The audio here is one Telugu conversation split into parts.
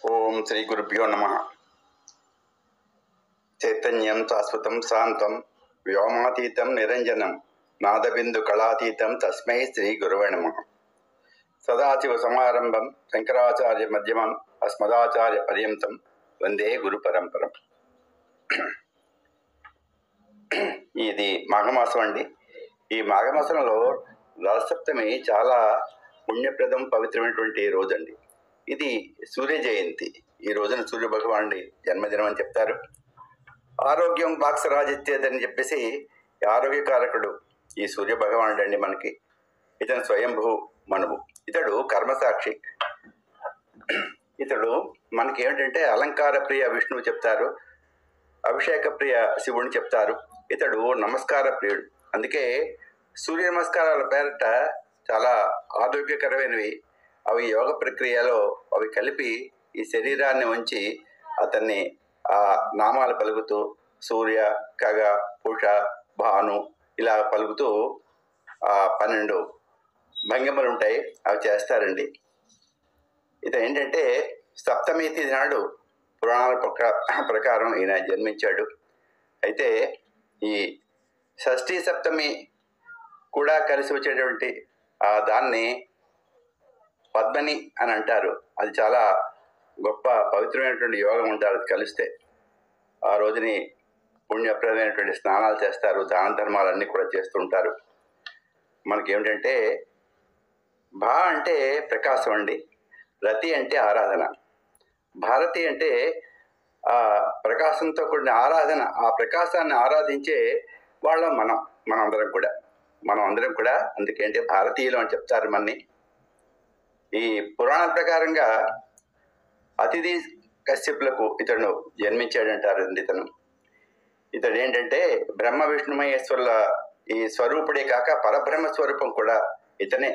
ఓం శ్రీ గురుభ్యో నమ. చైతన్యం శాశ్వతం శాంతం వ్యోమాతీతం నిరంజనం నాదబిందు కళాతీతం తస్మై శ్రీ గురువే నమః. సదాశివ సమారంభం శంకరాచార్య మధ్యమం అస్మదాచార్య పర్యంతం వందే గురు పరంపరం. ఇది మాఘమాసం అండి. ఈ మాఘమాసంలో రథసప్తమి చాలా పుణ్యప్రదం, పవిత్రమైనటువంటి రోజు అండి. ఇది సూర్య జయంతి. ఈ రోజున సూర్య భగవానుడి జన్మదినం అని చెప్తారు. ఆరోగ్యం బాక్సరాజిత్యేదని చెప్పేసి ఆరోగ్యకారకుడు ఈ సూర్య భగవానుడు అండి. మనకి ఇతను స్వయంభూ మనువు. ఇతడు కర్మసాక్షి. ఇతడు మనకి ఏమిటంటే అలంకార ప్రియ విష్ణువు చెప్తారు, అభిషేక ప్రియ శివుని చెప్తారు. ఇతడు నమస్కార ప్రియుడు. అందుకే సూర్య నమస్కారాల పేరట చాలా ఆరోగ్యకరమైనవి. అవి యోగ ప్రక్రియలో అవి కలిపి ఈ శరీరాన్ని ఉంచి అతన్ని ఆ నామాలు పలుకుతూ సూర్య, ఖగ, ఉష, భాను ఇలా పలుకుతూ 12 భంగిమలు ఉంటాయి, అవి చేస్తారండి. ఇతను ఏంటంటే సప్తమి తిథి నాడు పురాణాల ప్రకారం ఈయన జన్మించాడు. అయితే ఈ షష్ఠీ సప్తమి కూడా కలిసి వచ్చేటువంటి దాన్ని పద్మని అని అంటారు. అది చాలా గొప్ప పవిత్రమైనటువంటి యోగం ఉంటారు. అది కలిస్తే ఆ రోజుని పుణ్యప్రదమైనటువంటి స్నానాలు చేస్తారు, దాన ధర్మాలన్నీ కూడా చేస్తుంటారు. మనకేమిటంటే భా అంటే ప్రకాశం అండి, రతి అంటే ఆరాధన, భారతి అంటే ఆ ప్రకాశంతో కూడిన ఆరాధన. ఆ ప్రకాశాన్ని ఆరాధించే వాళ్ళం మనందరం కూడా అందుకేంటే భారతీయులు అని చెప్తారు మనని. ఈ పురాణాల ప్రకారంగా అతిథి కశ్యపులకు ఇతడు జన్మించాడంటారు. ఇతడు ఏంటంటే బ్రహ్మ విష్ణు మహేశ్వరుల ఈ స్వరూపుడే కాక పరబ్రహ్మ స్వరూపం కూడా ఇతనే.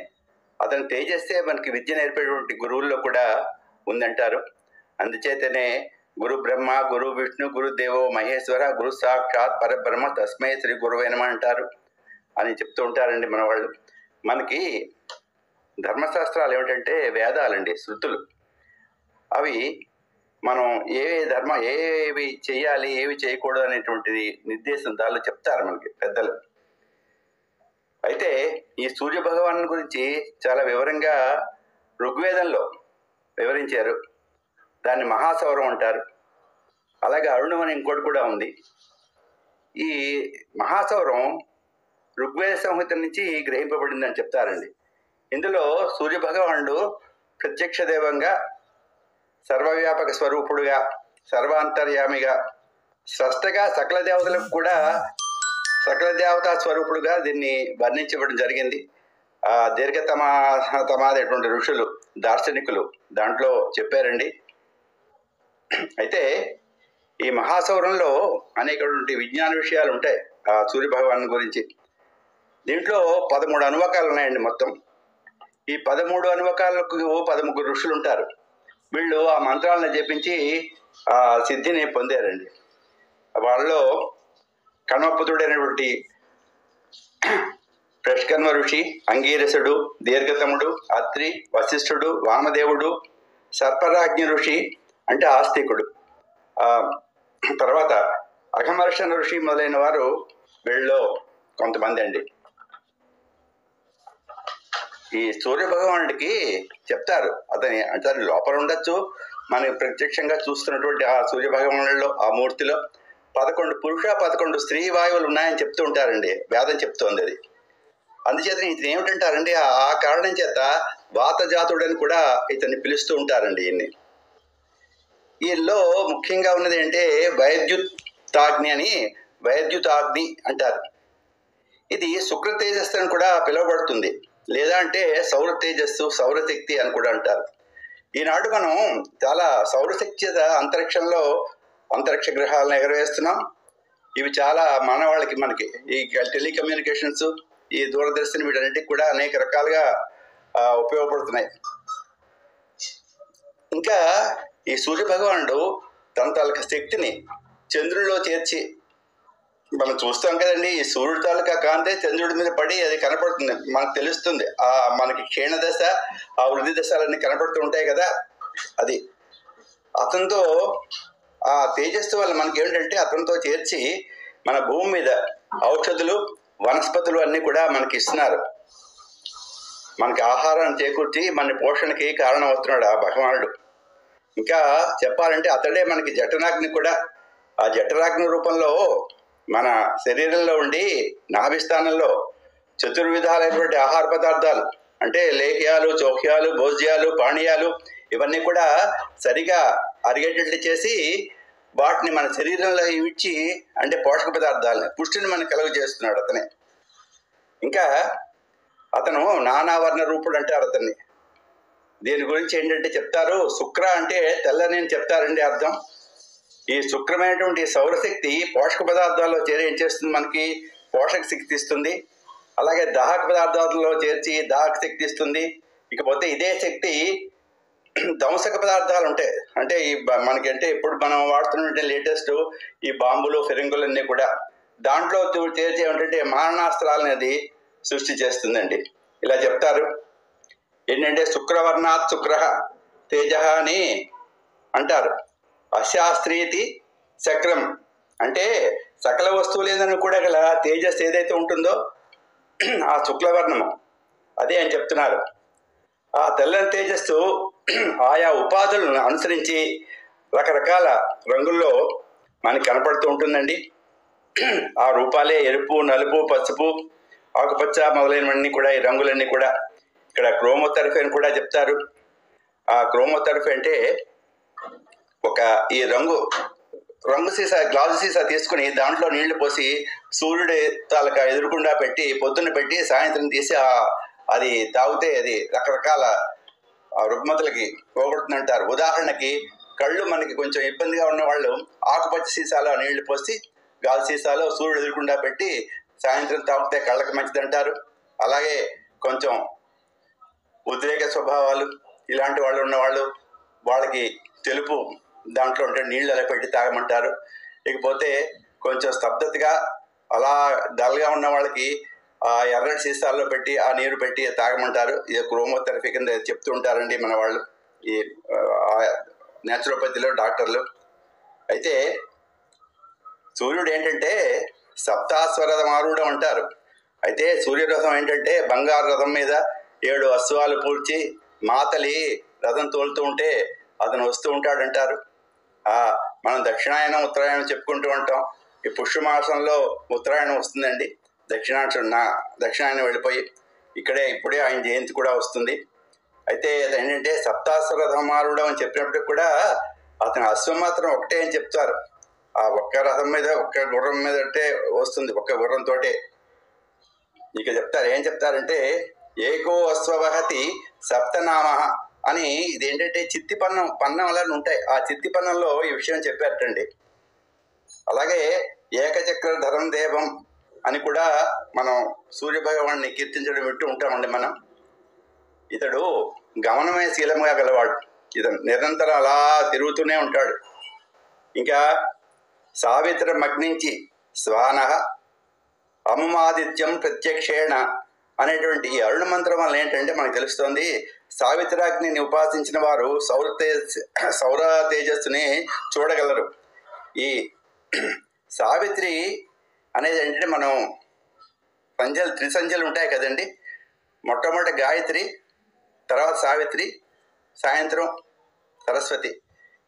అతని తేజస్సే మనకి విద్య నేర్పేటువంటి గురువుల్లో కూడా ఉందంటారు. అందుచేతనే గురు బ్రహ్మ, గురు విష్ణు, గురు దేవో మహేశ్వర, గురు సాక్షాత్ పరబ్రహ్మ తస్మై శ్రీ గురువే నమః అంటారు అని చెప్తూ ఉంటారండి మన వాళ్ళు. మనకి ధర్మశాస్త్రాలు ఏమిటంటే వేదాలండి, శృతులు. అవి మనం ఏవి చేయాలి, ఏవి చేయకూడదు అనేటువంటిది నిర్దేశం దానిలో చెప్తారు మనకి పెద్దలు. అయితే ఈ సూర్య భగవాను గురించి చాలా వివరంగా ఋగ్వేదంలో వివరించారు. దాన్ని మహాసౌరం అంటారు. అలాగే అరుణం అని ఇంకోటి కూడా ఉంది. ఈ మహాసౌరం ఋగ్వేద సంహిత నుంచి గ్రహింపబడిందని చెప్తారండి. ఇందులో సూర్య భగవానుడు ప్రత్యక్ష దైవంగా, సర్వవ్యాపక స్వరూపుడుగా, సర్వాంతర్యామిగా, స్రష్టగా సకల దేవతలకు కూడా సకల దేవతా స్వరూపుడుగా దీన్ని వర్ణించబడడం జరిగింది. దీర్ఘతమాదేటువంటి ఋషులు, దార్శనికులు దాంట్లో చెప్పారండి. అయితే ఈ మహాసౌరంలో అనేకటువంటి విజ్ఞాన విషయాలు ఉంటాయి ఆ సూర్య భగవాను గురించి. దీంట్లో 13 అనువాకాలు ఉన్నాయండి మొత్తం. ఈ 13 అనువాకాలకు 13 ఋషులు ఉంటారు. వీళ్ళు ఆ మంత్రాలను జపించి ఆ సిద్ధిని పొందారండి. వాళ్ళలో కణ్వపుత్రుడైనటువంటి ప్రష్కర్మ ఋషి, అంగీరసుడు, దీర్ఘతముడు, అత్రి, వశిష్ఠుడు, వామదేవుడు, సర్పరాజ్ఞ ఋషి అంటే ఆస్తికుడు, తర్వాత అఘమర్షణ ఋషి మొదలైన వారు వీళ్ళలో కొంతమంది అండి. ఈ సూర్య భగవానుడికి చెప్తారు, అతని లోపల ఉండొచ్చు, మనకి ప్రత్యక్షంగా చూస్తున్నటువంటి ఆ సూర్య భగవానుడిలో ఆ మూర్తిలో 11 పురుష 11 స్త్రీ వాయువులు ఉన్నాయని చెప్తూ ఉంటారండి. వేదం చెప్తోంది అది. అందుచేత ఇతను ఏమిటంటారండి, ఆ కారణం చేత వాతజాతుడని కూడా ఇతన్ని పిలుస్తూ ఉంటారండి. వీళ్ళలో ముఖ్యంగా ఉన్నది ఏంటంటే వైద్యుతాగ్ని అంటారు. ఇది శుక్ర తేజస్సు అని కూడా పిలువబడుతుంది, లేదా అంటే సౌర తేజస్సు, సౌరశక్తి అని కూడా అంటారు. ఈనాడు మనం చాలా సౌరశక్తి అంతరిక్షంలో అంతరిక్ష గ్రహాలను ఎగరవేస్తున్నాం. ఇవి చాలా మనకి ఈ టెలికమ్యూనికేషన్స్, ఈ దూరదర్శన్ వీటన్నిటికి కూడా అనేక రకాలుగా ఉపయోగపడుతున్నాయి. ఇంకా ఈ సూర్య భగవానుడు తన తాలూకా శక్తిని చంద్రుడిలో చేర్చి మనం చూస్తాం కదండి. ఈ సూర్యుడి తాలూకా కాంతే చంద్రుడి మీద పడి అది కనపడుతుంది, మనకు తెలుస్తుంది. మనకి క్షీణ దశ, ఆ వృద్ధి దశలన్నీ కనపడుతూ ఉంటాయి కదా. అది అతనితో ఆ తేజస్సు వల్ల మనకి ఏమిటంటే అతనితో చేర్చి మన భూమి మీద ఔషధులు వనస్పతులు అన్నీ కూడా మనకి ఇస్తున్నారు. మనకి ఆహారాన్ని చేకూర్చి మన పోషణకి కారణం అవుతున్నాడు ఆ భగవానుడు. ఇంకా చెప్పాలంటే అతడే మనకి జఠరాగ్ని కూడా, ఆ జఠరాగ్ని రూపంలో మన శరీరంలో ఉండి నాభిస్థానంలో చతుర్విధాలైనటువంటి ఆహార పదార్థాలు అంటే లేహ్యాలు, చోహ్యాలు, భోజ్యాలు, పానీయాలు ఇవన్నీ కూడా సరిగా అరిగేటట్లు చేసి వాటిని మన శరీరంలో ఇచ్చి అంటే పోషక పదార్థాలని పుష్టిని మనకు కలుగ చేస్తున్నాడు అతనే. ఇంకా అతను నానావర్ణ రూపుడు అంటారు అతన్ని. దీని గురించి ఏంటంటే చెప్తారు, శుక్ర అంటే తెల్లని అని చెప్తారండి అర్థం. ఈ శుక్రమైనటువంటి సౌరశక్తి పోషక పదార్థాల్లో చేరి ఏం చేస్తుంది, మనకి పోషక శక్తి ఇస్తుంది. అలాగే దాహక పదార్థాలలో చేర్చి దాహక శక్తి ఇస్తుంది. ఇకపోతే ఇదే శక్తి ధ్వంసక పదార్థాలు ఉంటాయి అంటే ఈ మనకి అంటే ఇప్పుడు మనం వాడుతున్నటువంటి లేటెస్ట్ ఈ బాంబులు ఫిరంగులు అన్నీ కూడా దాంట్లో చేర్చి ఏమిటంటే మారణాస్త్రాలు అనేది సృష్టి చేస్తుందండి. ఇలా చెప్తారు ఏంటంటే శుక్రవర్ణాత్ శుక్ర తేజ అని అంటారు. అశాస్త్రీతి చక్రం అంటే సకల వస్తువులేదని కూడా గల తేజస్ ఏదైతే ఉంటుందో ఆ శుక్లవర్ణము అదే అని చెప్తున్నారు. ఆ తెల్లని తేజస్సు ఆయా ఉపాధులను అనుసరించి రకరకాల రంగుల్లో మనకి కనపడుతూ ఉంటుందండి. ఆ రూపాలే ఎరుపు, నలుపు, పసుపు, ఆకుపచ్చ మొదలైనవన్నీ కూడా ఈ రంగులన్నీ కూడా ఇక్కడ క్రోమోథెరపీ అని కూడా చెప్తారు. ఆ క్రోమోథెరపీ అంటే ఒక ఈ రంగు సీసా, గ్లాసు సీసా తీసుకుని దాంట్లో నీళ్లు పోసి సూర్యుడి తాలూకా ఎదురుకుండా పెట్టి పొద్దున్న పెట్టి సాయంత్రం తీసి అది తాగితే అది రకరకాల రుగ్మతలకి పోగొడుతుందంటారు. ఉదాహరణకి కళ్ళు మనకి కొంచెం ఇబ్బందిగా ఉన్న వాళ్ళు ఆకుపచ్చ సీసాలో నీళ్లు పోసి గాజు సీసాలో సూర్యుడు ఎదురుకుండా పెట్టి సాయంత్రం తాగితే కళ్ళకి మంచిదంటారు. అలాగే కొంచెం ఉద్రేక స్వభావాలు ఇలాంటి వాళ్ళు ఉన్నవాళ్ళు వాళ్ళకి తెలుపు దాంట్లో ఉంటే నీళ్ళు అలా పెట్టి తాగమంటారు. ఇకపోతే కొంచెం స్తబ్దతగా అలా డల్గా ఉన్న వాళ్ళకి ఆ ఎర్రటి సీసాల్లో పెట్టి ఆ నీరు పెట్టి తాగమంటారు. ఇది క్రోమోథెరపీ కింద చెప్తూ ఉంటారండి మన వాళ్ళు ఈ న్యాచురోపతిలో డాక్టర్లు. అయితే సూర్యుడు ఏంటంటే సప్తాస్వ రథమారూఢం అంటారు. అయితే సూర్యరథం ఏంటంటే బంగారు రథం మీద 7 అశ్వాలు పూడ్చి మాతలి రథం తోలుతూ ఉంటే అతను వస్తూ ఉంటాడంటారు. మనం దక్షిణాయనం ఉత్తరాయణం చెప్పుకుంటూ ఉంటాం. ఈ పుష్యమాసంలో ఉత్తరాయణం వస్తుందండి. దక్షిణాయనం వెళ్ళిపోయి ఇప్పుడే ఆయన జయంతి కూడా వస్తుంది. అయితే ఏంటంటే సప్తాస్వ రథమారూఢం అని చెప్పినప్పటికి కూడా అతని అశ్వం మాత్రం ఒకటే అని చెప్తారు. ఆ ఒక్క రథం మీద ఒక్క గుర్రం మీద అంటే వస్తుంది, ఒక్క గుర్రంతో. ఇక చెప్తారు ఏం చెప్తారంటే ఏకో అశ్వవహతి సప్తనామ అని. ఇదేంటంటే చిత్తి పన్నం అలా ఉంటాయి. ఆ చిత్తి పన్నంలో ఈ విషయం చెప్పారటండి. అలాగే ఏకచక్రధరం దేవం అని కూడా మనం సూర్యభగవాన్ని కీర్తించడం వింటూ ఉంటామండి మనం. ఇతడు గమనమే శీలంగా గలవాడు. ఇతను నిరంతరం అలా తిరుగుతూనే ఉంటాడు. ఇంకా సావిత్రం అగ్నించి శ్వాన అముమాదిత్యం ప్రత్యక్షేణ అనేటువంటి ఈ అరుణ మంత్రం వల్ల ఏంటంటే మనకు తెలుస్తోంది సావిత్రాగ్నిని ఉపాసించిన వారు సౌర తేజస్సుని చూడగలరు. ఈ సావిత్రి అనేది ఏంటంటే మనం త్రిసంధ్యలు ఉంటాయి కదండి. మొట్టమొదటి గాయత్రి, తర్వాత సావిత్రి, సాయంత్రం సరస్వతి,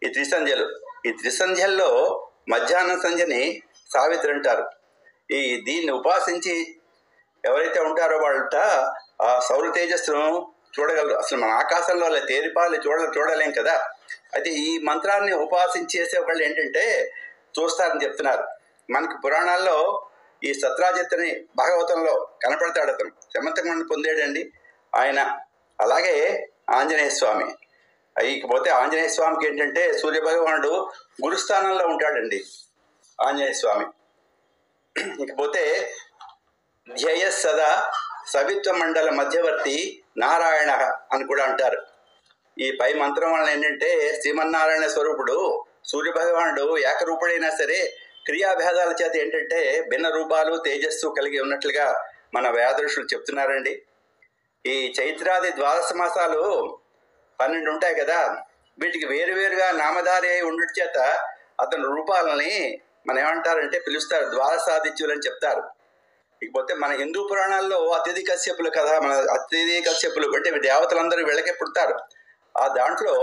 ఈ త్రిసంధ్యల్లో మధ్యాహ్నం సంధ్యని సావిత్రి అంటారు. దీన్ని ఉపాసించి ఎవరైతే ఉంటారో వాళ్ళ ఆ సౌర తేజస్సును చూడగలరు. అసలు మన ఆకాశంలో తేలిపాలు చూడలేం కదా. అయితే ఈ మంత్రాన్ని ఉపాసించేసే వాళ్ళు ఏంటంటే చూస్తారని చెప్తున్నారు. మనకి పురాణాల్లో ఈ సత్రాజిత్తుని భాగవతంలో కనపడతాడు. అతను శమంతకమణి పొందాడండి ఆయన. అలాగే ఆంజనేయ స్వామి. ఇకపోతే ఆంజనేయ స్వామికి ఏంటంటే సూర్యభగవానుడు గురుస్థానంలో ఉంటాడండి ఆంజనేయ స్వామి. ఇకపోతే ధ్యేయ సదా సవిత్వ మండల మధ్యవర్తి నారాయణ అని కూడా అంటారు. ఈ పై మంత్రం వలన ఏంటంటే శ్రీమన్నారాయణ స్వరూపుడు సూర్యభగవానుడు ఏకరూపుడైనా సరే క్రియాభేదాల చేత ఏంటంటే భిన్న రూపాలు తేజస్సు కలిగి ఉన్నట్లుగా మన వేదఋషులు చెప్తున్నారండి. ఈ చైత్రాది 12 మాసాలు 12 ఉంటాయి కదా. వీటికి వేరువేరుగా నామధారి అయి ఉండటం చేత అతని రూపాలని మనం ఏమంటారంటే పిలుస్తారు, ద్వాదశాదిత్యులు అని చెప్తారు. ఇకపోతే మన హిందూ పురాణాల్లో అతిథి కశ్యపుల కథ, మన అతిథి కశ్యపులు అంటే దేవతలందరూ వీళ్ళకే పుడతారు. ఆ దాంట్లో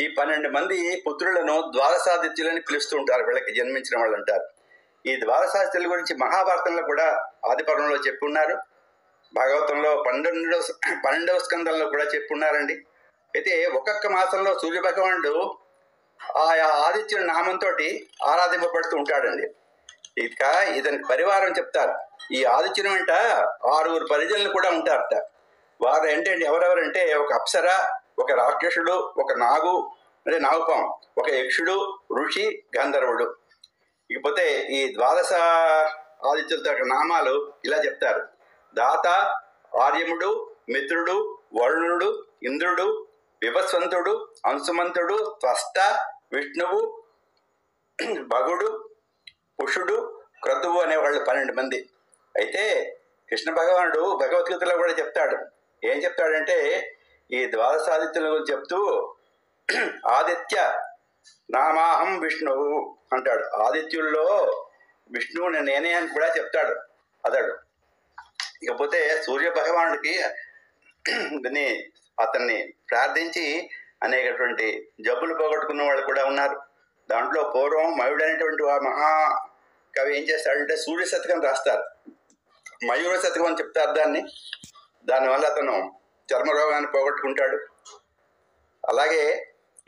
ఈ 12 మంది పుత్రులను ద్వాదశాదిత్యులని పిలుస్తూ ఉంటారు, వీళ్ళకి జన్మించిన వాళ్ళు అంటారు. ఈ ద్వాదశాదిత్యుల గురించి మహాభారతంలో కూడా ఆదిపర్వంలో చెప్పున్నారు, భాగవతంలో 12వ స్కందంలో కూడా చెప్పున్నారండి. అయితే ఒక్కొక్క మాసంలో సూర్య భగవానుడు ఆయా ఆదిత్యుని నామంతో ఆరాధింపబడుతూ ఉంటాడండి. ఇక ఇతనికి పరివారం చెప్తారు. ఈ ఆదిత్యుని వెంట 6 పరిజనులు కూడా ఉంటారట. వారు ఏంటంటే ఎవరెవరంటే ఒక అప్సర, ఒక రాక్షసుడు, ఒక నాగు అంటే నాగుపాం, ఒక యక్షుడు, ఋషి, గంధర్వుడు. ఇకపోతే ఈ ద్వాదశ ఆదిత్యులతో నామాలు ఇలా చెప్తారు: దాత, ఆర్యముడు, మిత్రుడు, వరుణుడు, ఇంద్రుడు, విభస్వంతుడు, అంశుమంతుడు, త్వష్ట, విష్ణువు, భగుడు, పుషుడు, క్రతువు అనేవాళ్ళు 12 మంది. అయితే కృష్ణ భగవానుడు భగవద్గీతలో కూడా చెప్తాడు. ఏం చెప్తాడంటే ఈ ద్వాదశాదిత్యుల గురించి చెప్తూ ఆదిత్య నామాహం విష్ణువు అంటాడు. ఆదిత్యుల్లో విష్ణువుని నేనే అని కూడా చెప్తాడు అతడు. ఇకపోతే సూర్య భగవానుడికి అతన్ని ప్రార్థించి అనేకటువంటి జబ్బులు పోగొట్టుకున్న వాళ్ళు కూడా ఉన్నారు. దాంట్లో పూర్వం మయుడు అనేటువంటి మహాకవి ఏం చేస్తాడంటే సూర్య శతకం రాస్తారు, మయూర శతకం అని చెప్తారు దాన్ని. దానివల్ల అతను చర్మరోగాన్ని పోగొట్టుకుంటాడు. అలాగే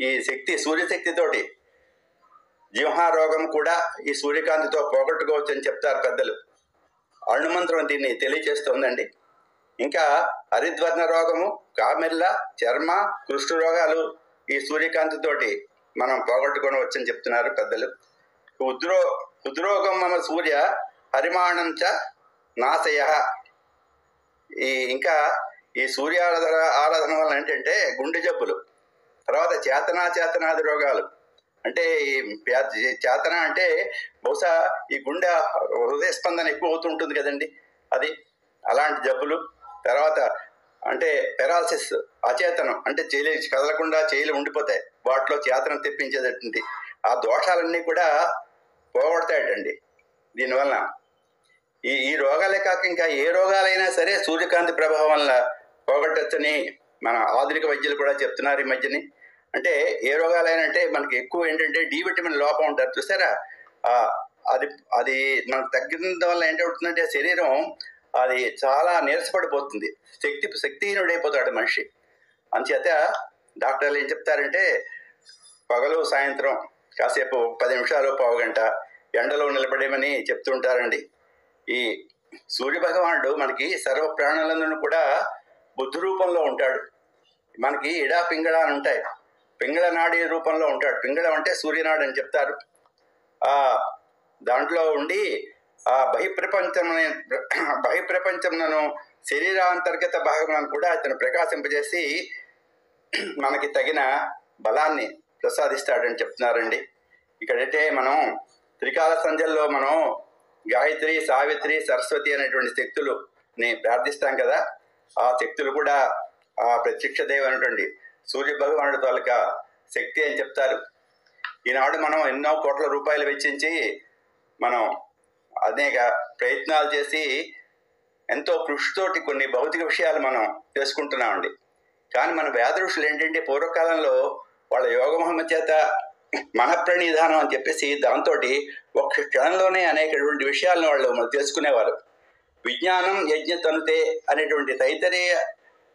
ఈ శక్తి, సూర్యశక్తితోటి జిహ్వారోగం కూడా ఈ సూర్యకాంతితో పోగొట్టుకోవచ్చు అని చెప్తారు పెద్దలు. అణుమంత్రం దీన్ని తెలియచేస్తోందండి. ఇంకా హరిద్వర్ణ రోగము, కామెర్ల, చర్మ, కుష్ఠ రోగాలు ఈ సూర్యకాంతితోటి మనం పోగొట్టుకోవచ్చని చెప్తున్నారు పెద్దలు. హృద్రోగం మమ సూర్య హరిమాణంచ నాశయ. ఇంకా ఈ సూర్య ఆరాధన వల్ల ఏంటంటే గుండె జబ్బులు, తర్వాత చేతనాది రోగాలు, అంటే ఈ చేతన అంటే బహుశా ఈ గుండె హృదయ స్పందన ఎక్కువ అవుతుంటుంది కదండి, అది అలాంటి జబ్బులు. తర్వాత అంటే పెరాలసిస్, అచేతనం అంటే చేయలే కదలకుండా చేయలు ఉండిపోతాయి, వాటిలో చేతనం తెప్పించేటటువంటి ఆ దోషాలన్నీ కూడా పోగొడతాయటండి దీనివల్ల. ఈ రోగాలే కాక ఇంకా ఏ రోగాలైనా సరే సూర్యకాంతి ప్రభావం వల్ల పోగొట్టచ్చని మన ఆధునిక వైద్యులు కూడా చెప్తున్నారు ఈ మధ్యని. అంటే ఏ రోగాలైనా అంటే మనకి ఎక్కువ ఏంటంటే డి విటమిన్ లోపం ఉంటారు చూసారా, అది మనకు తగ్గిన వల్ల ఏంటవుతుందంటే శరీరం అది చాలా నీరసపడిపోతుంది, శక్తిహీనుడైపోతాడు మనిషి. అందుచేత డాక్టర్లు ఏం చెప్తారంటే పగలు సాయంత్రం కాసేపు 10 నిమిషాలు, పావుగంట ఎండలో నిలబడేమని చెప్తుంటారండి. ఈ సూర్య భగవానుడు మనకి సర్వ ప్రాణులందరూ కూడా బుద్ధి రూపంలో ఉంటాడు. మనకి ఇడా పింగళ అని ఉంటాయి, పింగళ నాడి రూపంలో ఉంటాడు. పింగళం అంటే సూర్యనాడు అని చెప్తారు. దాంట్లో ఉండి ఆ బహిప్రపంచములను శరీరాంతర్గత భాగములను కూడా అతను ప్రకాశింపజేసి మనకి తగిన బలాన్ని ప్రసాదిస్తాడని చెప్తున్నారండి. ఇక్కడైతే మనం త్రికాల సంధ్యల్లో మనం గాయత్రి, సావిత్రి, సరస్వతి అనేటువంటి శక్తులని ప్రార్థిస్తాం కదా, ఆ శక్తులు కూడా ఆ ప్రత్యక్ష దేవి అనేటువంటి సూర్య భగవానుడి తాలూకా శక్తి అని చెప్తారు. ఈనాడు మనం ఎన్నో కోట్ల రూపాయలు వెచ్చించి మనం అనేక ప్రయత్నాలు చేసి ఎంతో కృషితోటి కొన్ని భౌతిక విషయాలు మనం తెలుసుకుంటున్నామండి. కానీ మన వేద ఋషులు ఏంటంటే పూర్వకాలంలో వాళ్ళ యోగమహిమ చేత మనఃప్రణిధానం అని చెప్పేసి దాంతో ఒక్క క్షణంలోనే అనేకటువంటి విషయాలను వాళ్ళు తెలుసుకునేవారు. విజ్ఞానం యజ్ఞ తనుతే అనేటువంటి తైతరీయ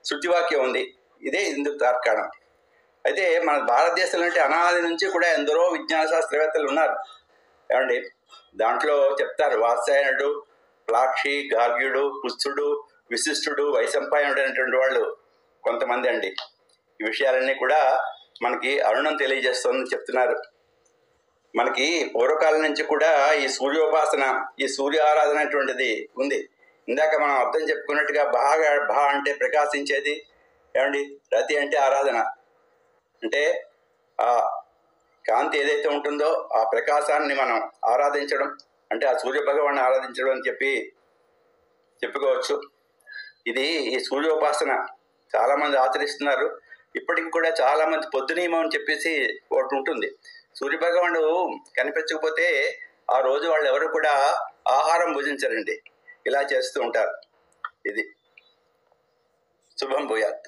శృతివాక్యం ఉంది, ఇదే ఇందుకు తార్కాణం. అయితే మన భారతదేశంలో అంటే అనాది నుంచి కూడా ఎందరో విజ్ఞాన శాస్త్రవేత్తలు ఉన్నారు ఏమండి. దాంట్లో చెప్తారు వాత్సాయనుడు, ప్లాక్షి, గార్గ్యుడు, పుస్థుడు, విశిష్టుడు, వైశంపాయనుడు అనేటువంటి వాళ్ళు కొంతమంది అండి. ఈ విషయాలన్నీ కూడా మనకి అరుణం తెలియజేస్తుందని చెప్తున్నారు. మనకి పూర్వకాలం నుంచి కూడా ఈ సూర్యోపాసన, ఈ సూర్య ఆరాధన అనేటువంటిది ఉంది. ఇందాక మనం అర్థం చెప్పుకున్నట్టుగా భా అంటే ప్రకాశించేది ఏమండి, రతి అంటే ఆరాధన, అంటే ఆ కాంతి ఏదైతే ఉంటుందో ఆ ప్రకాశాన్ని మనం ఆరాధించడం అంటే ఆ సూర్య భగవాన్ని ఆరాధించడం అని చెప్పుకోవచ్చు. ఇది ఈ సూర్యోపాసన చాలామంది ఆచరిస్తున్నారు. ఇప్పటికి కూడా చాలా మంది పొద్దు నియమం అని చెప్పేసి ఒకటి ఉంటుంది. సూర్యభగవానుడు కనిపించకపోతే ఆ రోజు వాళ్ళు ఎవరు కూడా ఆహారం భుజించరండి. ఇలా చేస్తూ ఉంటారు. ఇది శుభం భూయాత్.